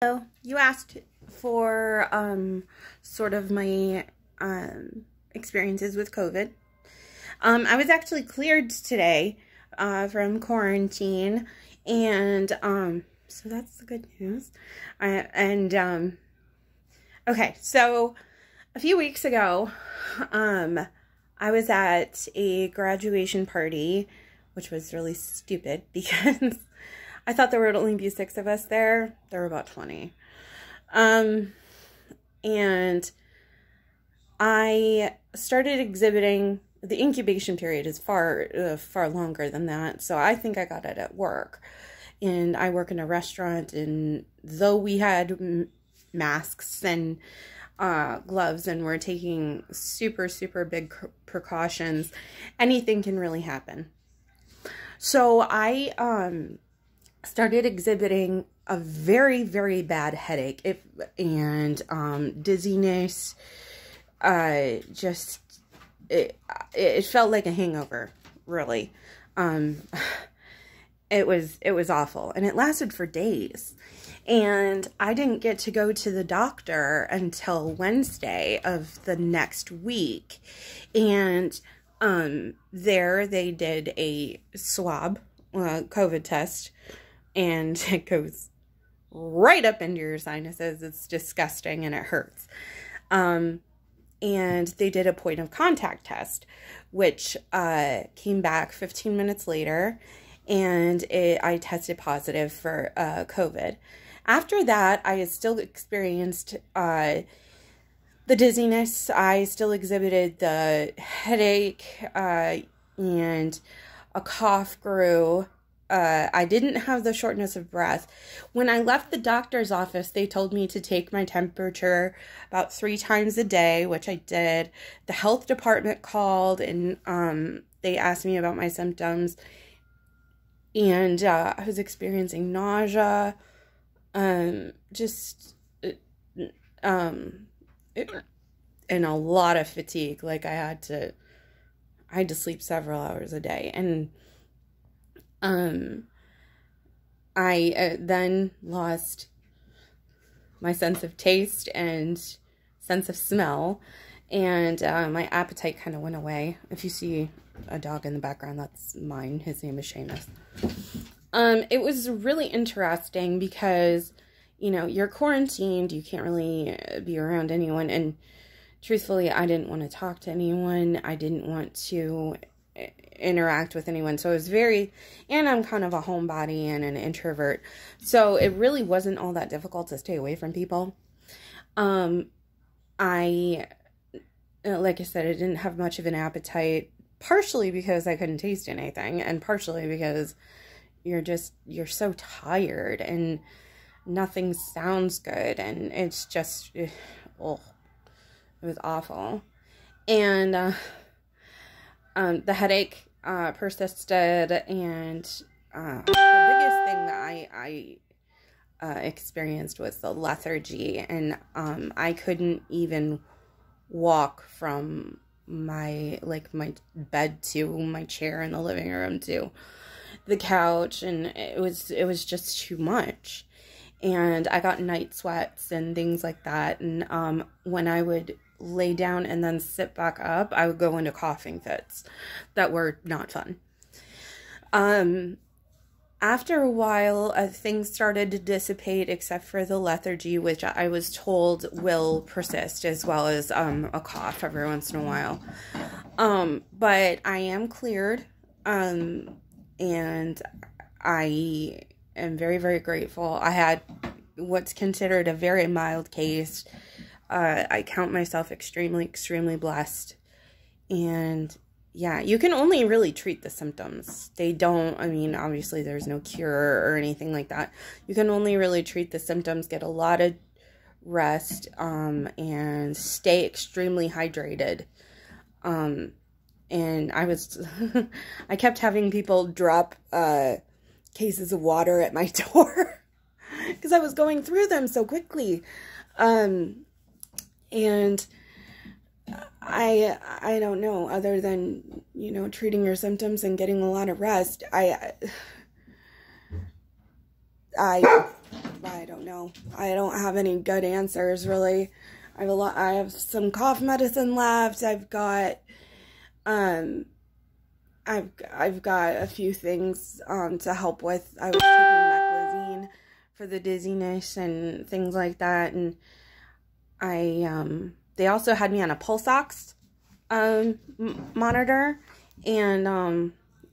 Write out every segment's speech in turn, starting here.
So you asked for sort of my experiences with COVID. I was actually cleared today from quarantine, and so that's the good news. Okay, so a few weeks ago, I was at a graduation party, which was really stupid because I thought there would only be 6 of us there. There were about 20. And I started exhibiting. The incubation period is far longer than that. So I think I got it at work. And I work in a restaurant, and though we had masks and gloves and we're taking super, super big precautions, anything can really happen. So I started exhibiting a very, very bad headache and dizziness. It felt like a hangover, really. It was awful, and it lasted for days. And I didn't get to go to the doctor until Wednesday of the next week. And there they did a swab, COVID test, and it goes right up into your sinuses. It's disgusting and it hurts. And they did a point of contact test, which came back 15 minutes later, and I tested positive for COVID. After that, I still experienced the dizziness. I still exhibited the headache, and a cough grew. I didn't have the shortness of breath. When I left the doctor's office, they told me to take my temperature about 3 times a day, which I did. The health department called, and they asked me about my symptoms. And I was experiencing nausea, and a lot of fatigue. Like I had to sleep several hours a day. And I then lost my sense of taste and sense of smell, and my appetite kind of went away. If you see a dog in the background, that's mine. His name is Seamus. It was really interesting because, you know, you're quarantined, you can't really be around anyone, and truthfully, I didn't want to talk to anyone. I didn't want to interact with anyone. So it was and I'm kind of a homebody and an introvert. So it really wasn't all that difficult to stay away from people. Like I said, I didn't have much of an appetite, partially because I couldn't taste anything, and partially because you're so tired and nothing sounds good, and it's just, it was awful. And the headache persisted, and the biggest thing that I experienced was the lethargy, and I couldn't even walk from my bed to my chair in the living room to the couch, and it was just too much. And I got night sweats and things like that, and when I would lay down and then sit back up, I would go into coughing fits that were not fun. After a while, things started to dissipate, except for the lethargy, which I was told will persist, as well as a cough every once in a while. But I am cleared, and I am very, very grateful. I had what's considered a very mild case. I count myself extremely, extremely blessed. And yeah, you can only really treat the symptoms. Obviously there's no cure or anything like that. You can only really treat the symptoms, get a lot of rest, and stay extremely hydrated. And I kept having people drop cases of water at my door because I was going through them so quickly. And I don't know, other than, you know, treating your symptoms and getting a lot of rest, I don't know. I don't have any good answers, really. I have some cough medicine left. I've got a few things to help with. I was taking meclizine for the dizziness and things like that, and they also had me on a pulse ox monitor, and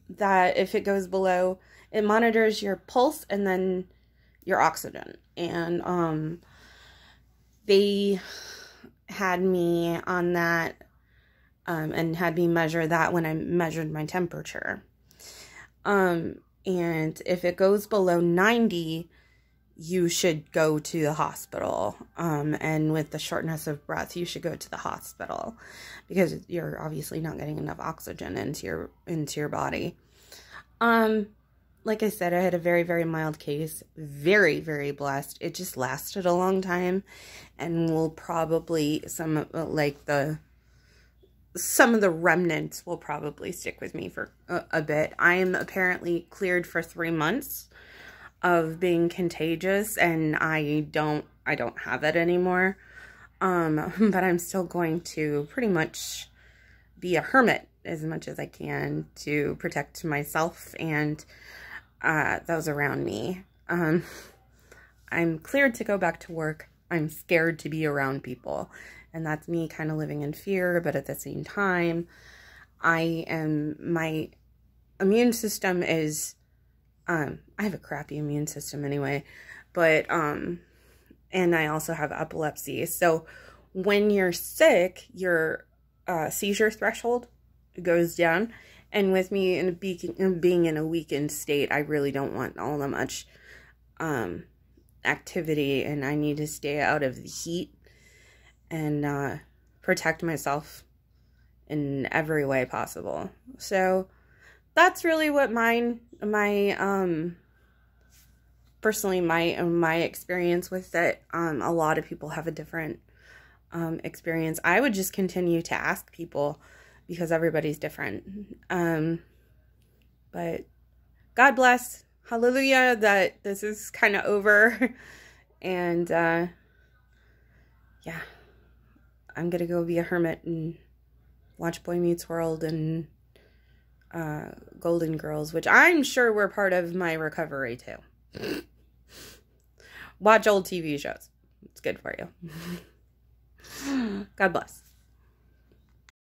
that if it goes below, it monitors your pulse and then your oxygen, and they had me on that and had me measure that when I measured my temperature. And if it goes below 90, you should go to the hospital. And with the shortness of breath, you should go to the hospital because you're obviously not getting enough oxygen into your body. Like I said, I had a very, very mild case. Very, very blessed. It just lasted a long time, and will probably, some of the remnants will probably stick with me for a bit. I am apparently cleared for 3 months of being contagious, and I don't have it anymore. But I'm still going to pretty much be a hermit as much as I can to protect myself and those around me. I'm cleared to go back to work. I'm scared to be around people. And that's me kind of living in fear, but at the same time, my immune system is, I have a crappy immune system anyway, but, and I also have epilepsy. So when you're sick, your seizure threshold goes down. And with me being in a weakened state, I really don't want all that much activity, and I need to stay out of the heat and protect myself in every way possible. So that's really what personally my experience with it. A lot of people have a different experience. I would just continue to ask people, because everybody's different. But God bless. Hallelujah that this is kind of over. And yeah, I'm gonna go be a hermit and watch Boy Meets World and Golden Girls, which I'm sure were part of my recovery too. Watch old TV shows. It's good for you. God bless.